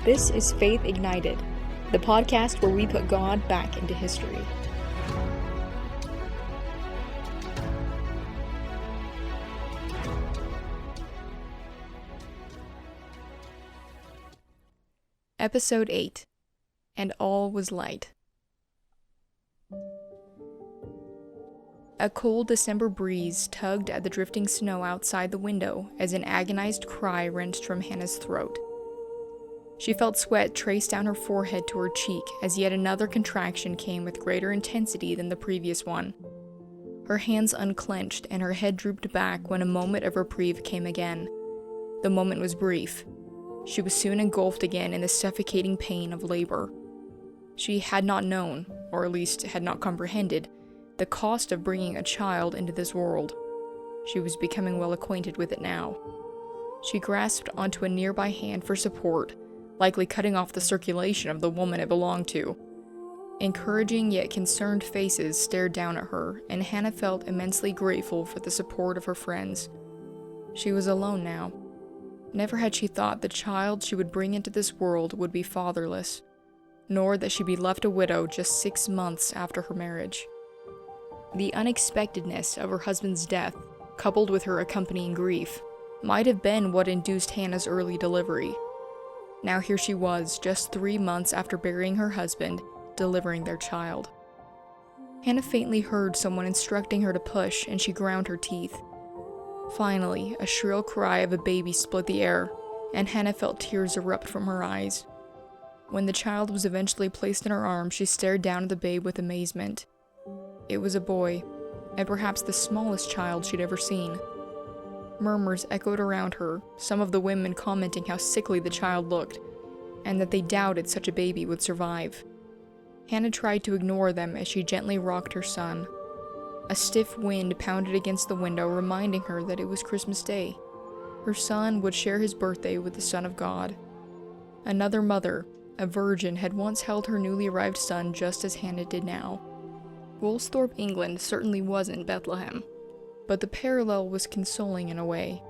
This is Faith Ignited, the podcast where we put God back into history. Episode 8, And All Was Light. A cold December breeze tugged at the drifting snow outside the window as an agonized cry wrenched from Hannah's throat. She felt sweat trace down her forehead to her cheek as yet another contraction came with greater intensity than the previous one. Her hands unclenched and her head drooped back when a moment of reprieve came again. The moment was brief. She was soon engulfed again in the suffocating pain of labor. She had not known, or at least had not comprehended, the cost of bringing a child into this world. She was becoming well acquainted with it now. She grasped onto a nearby hand for support, likely cutting off the circulation of the woman it belonged to. Encouraging yet concerned faces stared down at her, and Hannah felt immensely grateful for the support of her friends. She was alone now. Never had she thought the child she would bring into this world would be fatherless, nor that she'd be left a widow just 6 months after her marriage. The unexpectedness of her husband's death, coupled with her accompanying grief, might have been what induced Hannah's early delivery. Now here she was, just 3 months after burying her husband, delivering their child. Hannah faintly heard someone instructing her to push, and she ground her teeth. Finally, a shrill cry of a baby split the air, and Hannah felt tears erupt from her eyes. When the child was eventually placed in her arms, she stared down at the babe with amazement. It was a boy, and perhaps the smallest child she'd ever seen. Murmurs echoed around her, some of the women commenting how sickly the child looked, and that they doubted such a baby would survive. Hannah tried to ignore them as she gently rocked her son. A stiff wind pounded against the window, reminding her that it was Christmas Day. Her son would share his birthday with the Son of God. Another mother, a virgin, had once held her newly arrived son just as Hannah did now. Woolsthorpe, England certainly wasn't Bethlehem, but the parallel was consoling in a way.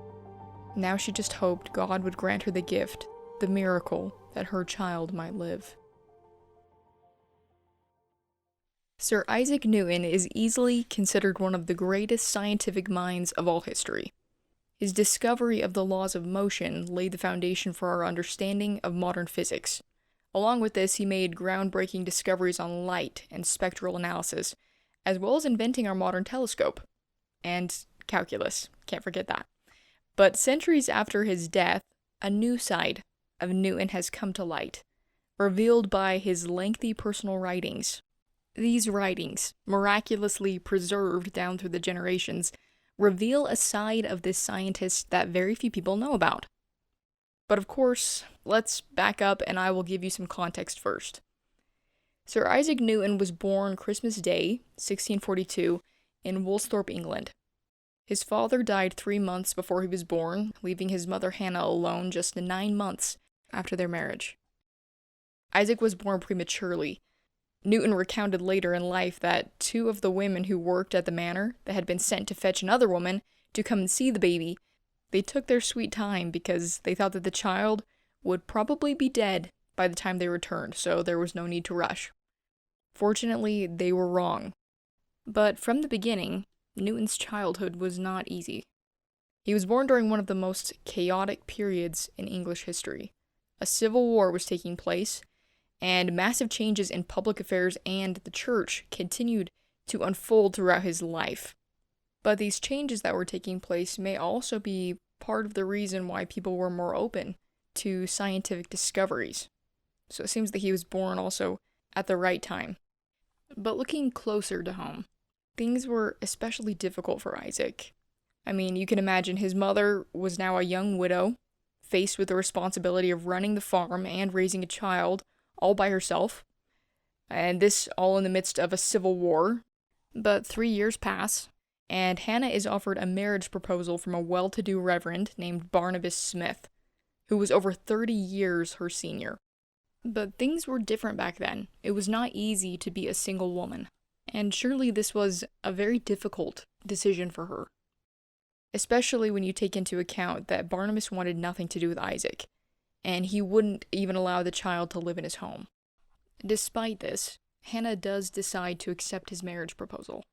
Now she just hoped God would grant her the gift, the miracle, that her child might live. Sir Isaac Newton is easily considered one of the greatest scientific minds of all history. His discovery of the laws of motion laid the foundation for our understanding of modern physics. Along with this, he made groundbreaking discoveries on light and spectral analysis, as well as inventing our modern telescope. And calculus, can't forget that. But centuries after his death, a new side of Newton has come to light, revealed by his lengthy personal writings. These writings, miraculously preserved down through the generations, reveal a side of this scientist that very few people know about. But of course, let's back up and I will give you some context first. Sir Isaac Newton was born Christmas Day, 1642, in Woolsthorpe, England. His father died 3 months before he was born, leaving his mother Hannah alone just 9 months after their marriage. Isaac was born prematurely. Newton recounted later in life that 2 of the women who worked at the manor that had been sent to fetch another woman to come and see the baby, they took their sweet time because they thought that the child would probably be dead by the time they returned, so there was no need to rush. Fortunately, they were wrong. But from the beginning, Newton's childhood was not easy. He was born during one of the most chaotic periods in English history. A civil war was taking place, and massive changes in public affairs and the church continued to unfold throughout his life. But these changes that were taking place may also be part of the reason why people were more open to scientific discoveries. So it seems that he was born also at the right time. But looking closer to home, things were especially difficult for Isaac. I mean, you can imagine his mother was now a young widow, faced with the responsibility of running the farm and raising a child all by herself, and this all in the midst of a civil war. But 3 years pass, and Hannah is offered a marriage proposal from a well-to-do reverend named Barnabas Smith, who was over 30 years her senior. But things were different back then. It was not easy to be a single woman, and surely this was a very difficult decision for her. Especially when you take into account that Barnabas wanted nothing to do with Isaac, and he wouldn't even allow the child to live in his home. Despite this, Hannah does decide to accept his marriage proposal.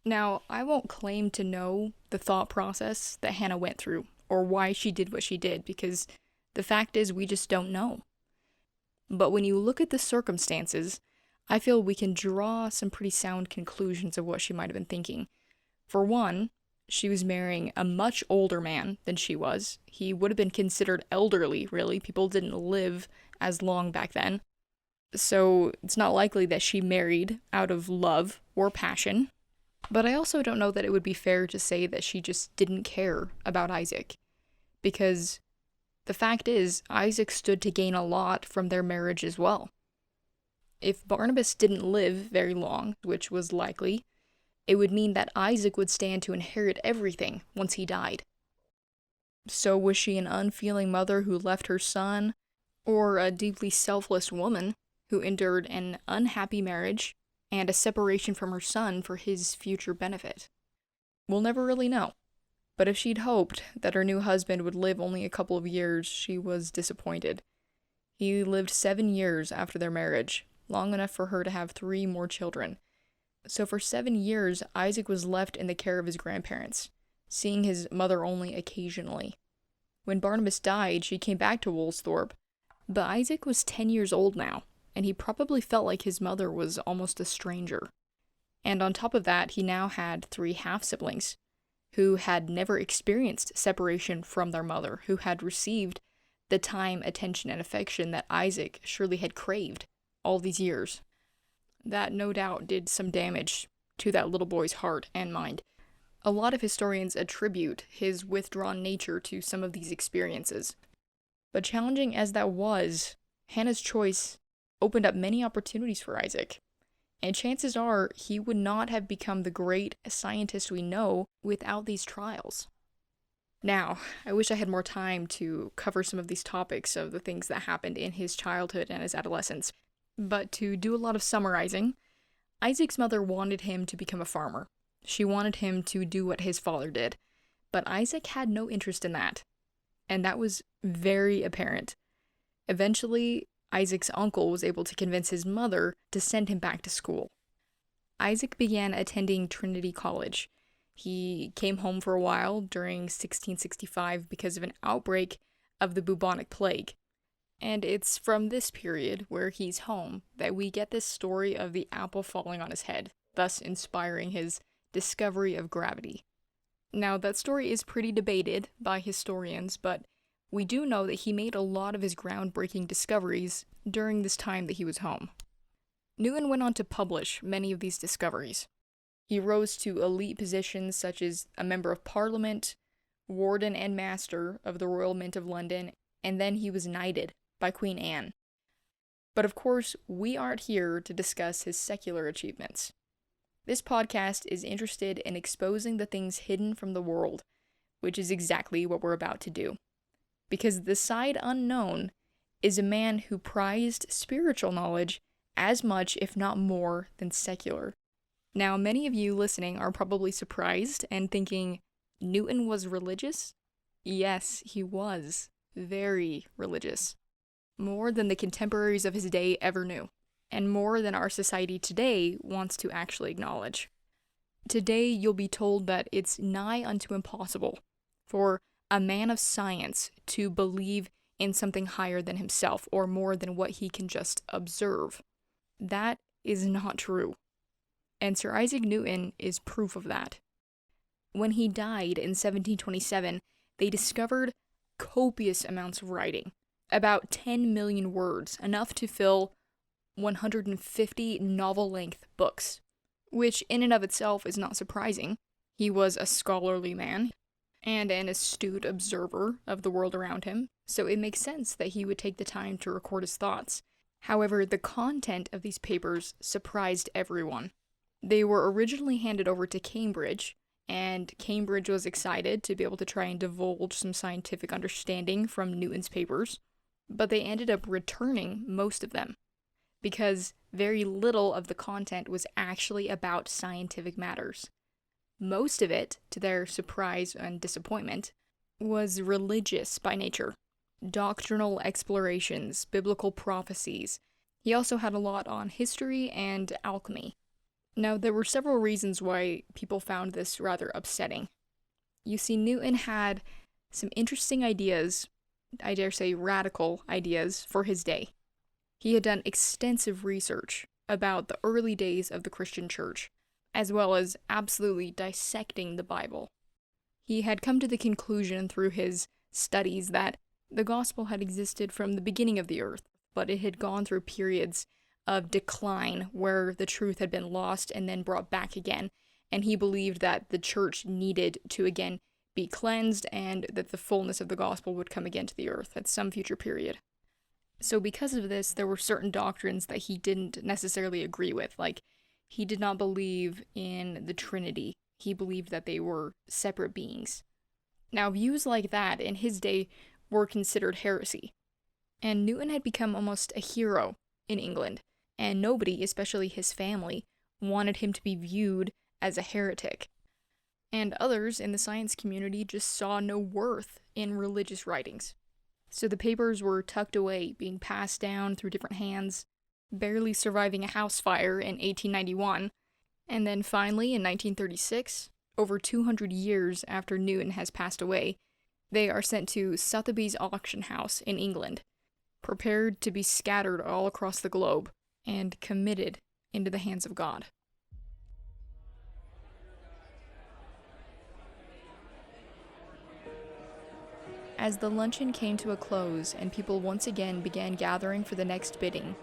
Now, I won't claim to know the thought process that Hannah went through, or why she did what she did, because the fact is we just don't know. But when you look at the circumstances, I feel we can draw some pretty sound conclusions of what she might have been thinking. For one, she was marrying a much older man than she was. He would have been considered elderly, really. People didn't live as long back then. So it's not likely that she married out of love or passion. But I also don't know that it would be fair to say that she just didn't care about Isaac. Because the fact is, Isaac stood to gain a lot from their marriage as well. If Barnabas didn't live very long, which was likely, it would mean that Isaac would stand to inherit everything once he died. So was she an unfeeling mother who left her son, or a deeply selfless woman who endured an unhappy marriage and a separation from her son for his future benefit? We'll never really know. But if she'd hoped that her new husband would live only a couple of years, she was disappointed. He lived 7 years after their marriage, long enough for her to have 3 more children. So for 7 years, Isaac was left in the care of his grandparents, seeing his mother only occasionally. When Barnabas died, she came back to Woolsthorpe, but Isaac was 10 years old now, and he probably felt like his mother was almost a stranger. And on top of that, he now had 3 half-siblings, who had never experienced separation from their mother, who had received the time, attention, and affection that Isaac surely had craved all these years. That no doubt did some damage to that little boy's heart and mind. A lot of historians attribute his withdrawn nature to some of these experiences. But challenging as that was, Hannah's choice opened up many opportunities for Isaac. And chances are he would not have become the great scientist we know without these trials. Now, I wish I had more time to cover some of these topics of the things that happened in his childhood and his adolescence. But to do a lot of summarizing, Isaac's mother wanted him to become a farmer. She wanted him to do what his father did. But Isaac had no interest in that. And that was very apparent. Eventually, Isaac's uncle was able to convince his mother to send him back to school. Isaac began attending Trinity College. He came home for a while during 1665 because of an outbreak of the bubonic plague. And it's from this period, where he's home, that we get this story of the apple falling on his head, thus inspiring his discovery of gravity. Now, that story is pretty debated by historians, but we do know that he made a lot of his groundbreaking discoveries during this time that he was home. Newton went on to publish many of these discoveries. He rose to elite positions such as a Member of Parliament, Warden and Master of the Royal Mint of London, and then he was knighted by Queen Anne. But of course, we aren't here to discuss his secular achievements. This podcast is interested in exposing the things hidden from the world, which is exactly what we're about to do. Because the side unknown is a man who prized spiritual knowledge as much, if not more, than secular. Now, many of you listening are probably surprised and thinking, Newton was religious? Yes, he was. Very religious. More than the contemporaries of his day ever knew, and more than our society today wants to actually acknowledge. Today, you'll be told that it's nigh unto impossible for a man of science to believe in something higher than himself, or more than what he can just observe. That is not true. And Sir Isaac Newton is proof of that. When he died in 1727, they discovered copious amounts of writing, about 10 million words, enough to fill 150 novel-length books, which in and of itself is not surprising. He was a scholarly man and an astute observer of the world around him, so it makes sense that he would take the time to record his thoughts. However, the content of these papers surprised everyone. They were originally handed over to Cambridge, and Cambridge was excited to be able to try and divulge some scientific understanding from Newton's papers, but they ended up returning most of them, because very little of the content was actually about scientific matters. Most of it, to their surprise and disappointment, was religious by nature. doctrinal explorations, biblical prophecies. He also had a lot on history and alchemy. Now, there were several reasons why people found this rather upsetting. You see, Newton had some interesting ideas, I dare say radical ideas, for his day. He had done extensive research about the early days of the Christian church, as well as absolutely dissecting the Bible. He had come to the conclusion through his studies that the gospel had existed from the beginning of the earth, but it had gone through periods of decline where the truth had been lost and then brought back again, and he believed that the church needed to again be cleansed and that the fullness of the gospel would come again to the earth at some future period. So because of this, there were certain doctrines that he didn't necessarily agree with, like he did not believe in the Trinity. He believed that they were separate beings. Now, views like that in his day were considered heresy, and Newton had become almost a hero in England, and nobody, especially his family, wanted him to be viewed as a heretic. And others in the science community just saw no worth in religious writings. So the papers were tucked away, being passed down through different hands, barely surviving a house fire in 1891, and then finally in 1936, over 200 years after Newton has passed away, they are sent to Sotheby's auction house in England, prepared to be scattered all across the globe and committed into the hands of God. As the luncheon came to a close and people once again began gathering for the next bidding,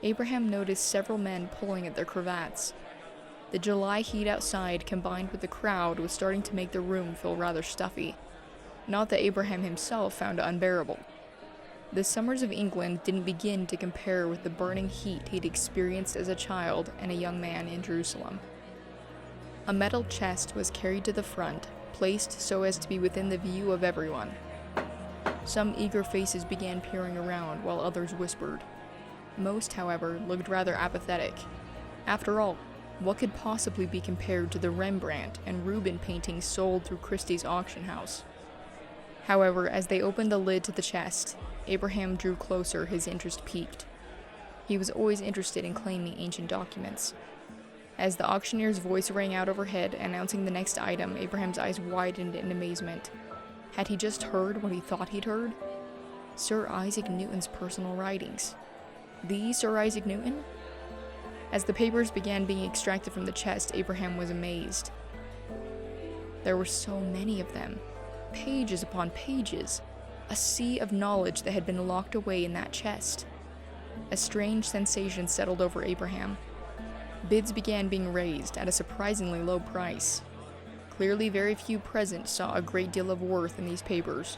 Abraham noticed several men pulling at their cravats. The July heat outside combined with the crowd was starting to make the room feel rather stuffy. Not that Abraham himself found it unbearable. The summers of England didn't begin to compare with the burning heat he'd experienced as a child and a young man in Jerusalem. A metal chest was carried to the front, placed so as to be within the view of everyone. Some eager faces began peering around while others whispered. Most, however, looked rather apathetic. After all, what could possibly be compared to the Rembrandt and Rubens paintings sold through Christie's auction house? However, as they opened the lid to the chest, Abraham drew closer, his interest piqued. He was always interested in claiming ancient documents. As the auctioneer's voice rang out overhead, announcing the next item, Abraham's eyes widened in amazement. Had he just heard what he thought he'd heard? Sir Isaac Newton's personal writings. The Sir Isaac Newton? As the papers began being extracted from the chest, Abraham was amazed. There were so many of them. Pages upon pages. A sea of knowledge that had been locked away in that chest. A strange sensation settled over Abraham. Bids began being raised at a surprisingly low price. Clearly, very few present saw a great deal of worth in these papers.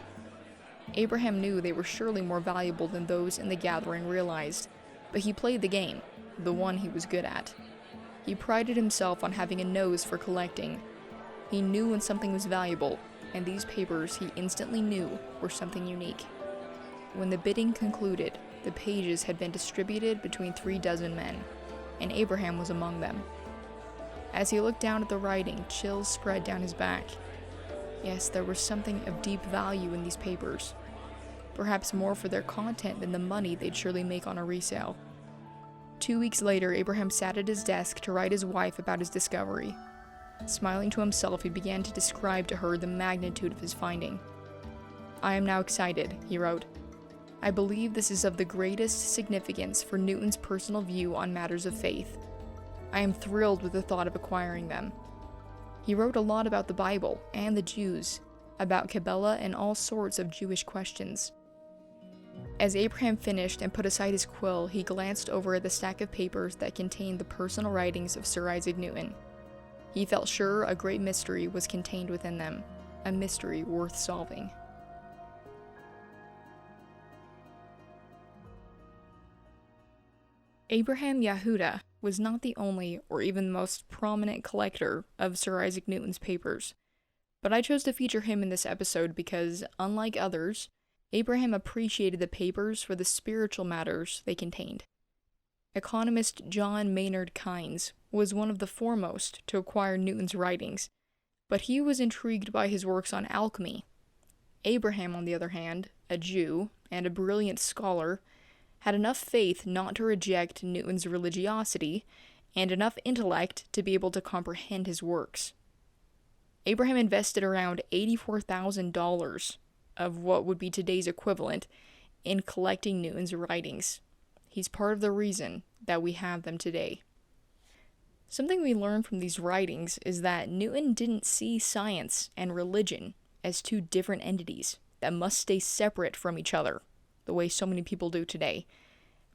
Abraham knew they were surely more valuable than those in the gathering realized, but he played the game, the one he was good at. He prided himself on having a nose for collecting. He knew when something was valuable, and these papers he instantly knew were something unique. When the bidding concluded, the pages had been distributed between 36 men, and Abraham was among them. As he looked down at the writing, chills spread down his back. Yes, there was something of deep value in these papers. Perhaps more for their content than the money they'd surely make on a resale. 2 weeks later, Abraham sat at his desk to write his wife about his discovery. Smiling to himself, he began to describe to her the magnitude of his finding. "I am now excited," he wrote. "I believe this is of the greatest significance for Newton's personal view on matters of faith. I am thrilled with the thought of acquiring them." He wrote a lot about the Bible and the Jews, about Kabbalah and all sorts of Jewish questions. As Abraham finished and put aside his quill, he glanced over at the stack of papers that contained the personal writings of Sir Isaac Newton. He felt sure a great mystery was contained within them, a mystery worth solving. Abraham Yahuda was not the only or even the most prominent collector of Sir Isaac Newton's papers, but I chose to feature him in this episode because, unlike others, Abraham appreciated the papers for the spiritual matters they contained. Economist John Maynard Keynes was one of the foremost to acquire Newton's writings, but he was intrigued by his works on alchemy. Abraham, on the other hand, a Jew and a brilliant scholar, had enough faith not to reject Newton's religiosity and enough intellect to be able to comprehend his works. Abraham invested around $84,000 of what would be today's equivalent in collecting Newton's writings. He's part of the reason that we have them today. Something we learn from these writings is that Newton didn't see science and religion as two different entities that must stay separate from each other, the way so many people do today,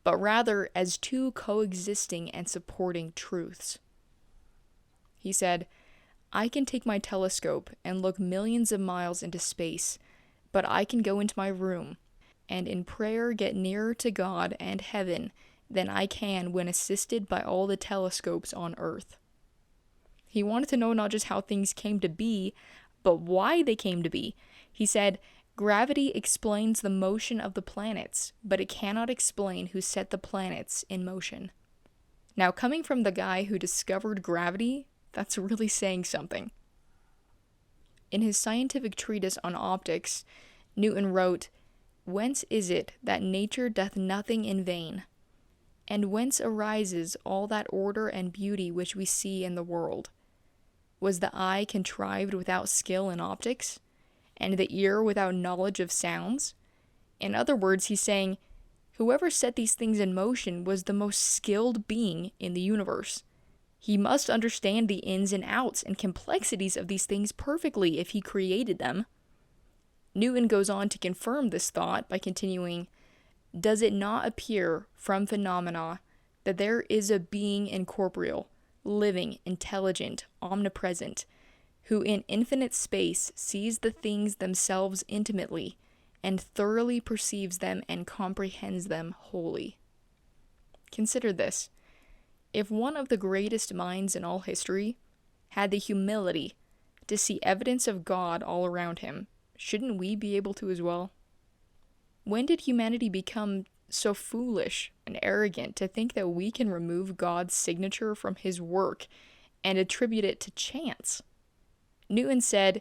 but rather as two coexisting and supporting truths. He said, "I can take my telescope and look millions of miles into space, but I can go into my room and in prayer get nearer to God and heaven than I can when assisted by all the telescopes on Earth." He wanted to know not just how things came to be, but why they came to be. He said, "Gravity explains the motion of the planets, but it cannot explain who set the planets in motion." Now, coming from the guy who discovered gravity, that's really saying something. In his scientific treatise on optics, Newton wrote, "Whence is it that nature doth nothing in vain? And whence arises all that order and beauty which we see in the world? Was the eye contrived without skill in optics, and the ear without knowledge of sounds?" In other words, he's saying, whoever set these things in motion was the most skilled being in the universe. He must understand the ins and outs and complexities of these things perfectly if he created them. Newton goes on to confirm this thought by continuing, "Does it not appear from phenomena that there is a being incorporeal, living, intelligent, omnipresent, who in infinite space sees the things themselves intimately, and thoroughly perceives them and comprehends them wholly?" Consider this. If one of the greatest minds in all history had the humility to see evidence of God all around him, shouldn't we be able to as well? When did humanity become so foolish and arrogant to think that we can remove God's signature from his work and attribute it to chance? Newton said,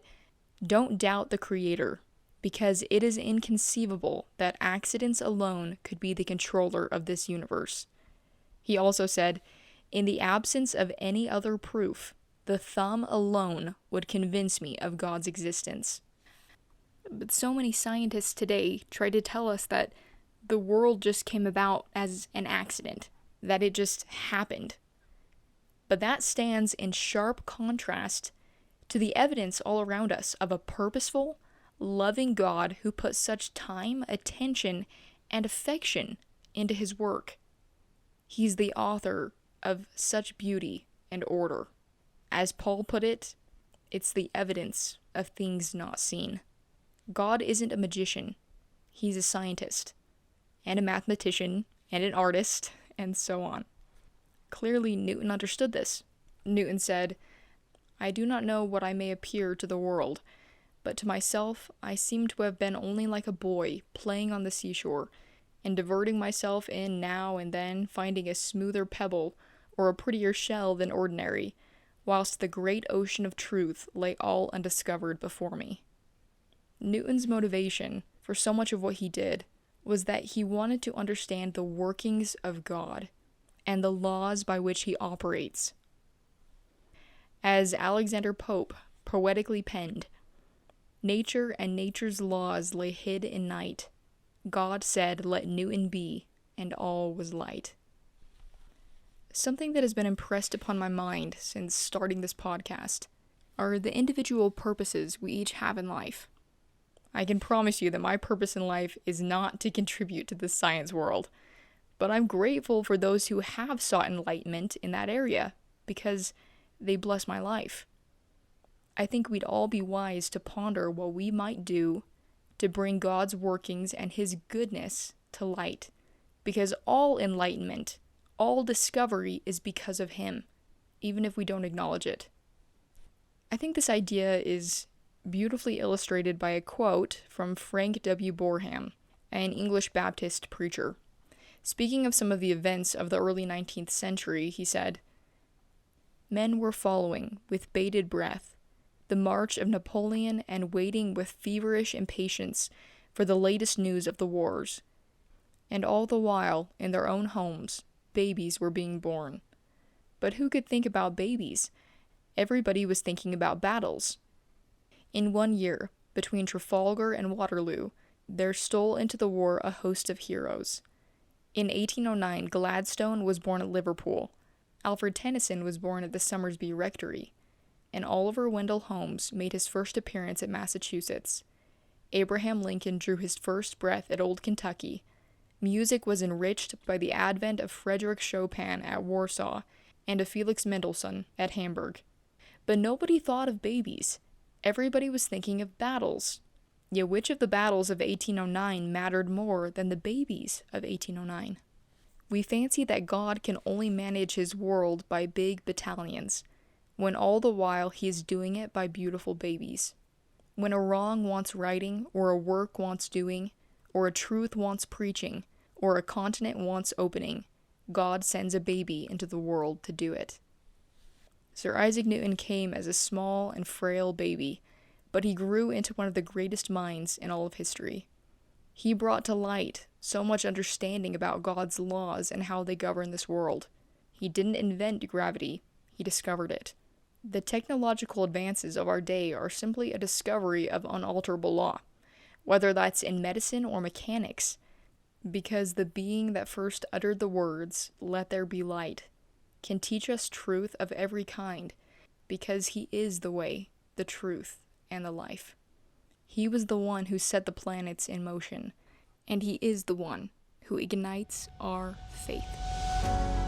"Don't doubt the Creator, because it is inconceivable that accidents alone could be the controller of this universe." He also said, "In the absence of any other proof, the thumb alone would convince me of God's existence." But so many scientists today try to tell us that the world just came about as an accident, that it just happened. But that stands in sharp contrast to the evidence all around us of a purposeful, loving God who put such time, attention, and affection into his work. He's the author of such beauty and order. As Paul put it, it's the evidence of things not seen. God isn't a magician. He's a scientist, and a mathematician, and an artist, and so on. Clearly, Newton understood this. Newton said, "I do not know what I may appear to the world, but to myself I seem to have been only like a boy playing on the seashore, and diverting myself in now and then finding a smoother pebble or a prettier shell than ordinary, whilst the great ocean of truth lay all undiscovered before me." Newton's motivation for so much of what he did was that he wanted to understand the workings of God and the laws by which he operates. As Alexander Pope poetically penned, "Nature and nature's laws lay hid in night. God said, 'Let Newton be,' and all was light." Something that has been impressed upon my mind since starting this podcast are the individual purposes we each have in life. I can promise you that my purpose in life is not to contribute to the science world, but I'm grateful for those who have sought enlightenment in that area, because they bless my life. I think we'd all be wise to ponder what we might do to bring God's workings and his goodness to light, because all enlightenment, all discovery is because of him, even if we don't acknowledge it. I think this idea is beautifully illustrated by a quote from Frank W. Boreham, an English Baptist preacher. Speaking of some of the events of the early 19th century, he said, "Men were following, with bated breath, the march of Napoleon, and waiting with feverish impatience for the latest news of the wars. And all the while, in their own homes, babies were being born. But who could think about babies? Everybody was thinking about battles. In 1 year, between Trafalgar and Waterloo, there stole into the war a host of heroes. In 1809, Gladstone was born at Liverpool. Alfred Tennyson was born at the Somersby Rectory. And Oliver Wendell Holmes made his first appearance at Massachusetts. Abraham Lincoln drew his first breath at Old Kentucky. Music was enriched by the advent of Frederick Chopin at Warsaw and of Felix Mendelssohn at Hamburg. But nobody thought of babies. Everybody was thinking of battles. Yet which of the battles of 1809 mattered more than the babies of 1809? We fancy that God can only manage his world by big battalions, when all the while he is doing it by beautiful babies. When a wrong wants righting, or a work wants doing, or a truth wants preaching, or a continent wants opening, God sends a baby into the world to do it. Sir Isaac Newton came as a small and frail baby, but he grew into one of the greatest minds in all of history. He brought to light so much understanding about God's laws and how they govern this world. He didn't invent gravity, he discovered it. The technological advances of our day are simply a discovery of unalterable law, whether that's in medicine or mechanics, because the being that first uttered the words, "Let there be light," can teach us truth of every kind, because he is the way, the truth, and the life. He was the one who set the planets in motion, and he is the one who ignites our faith.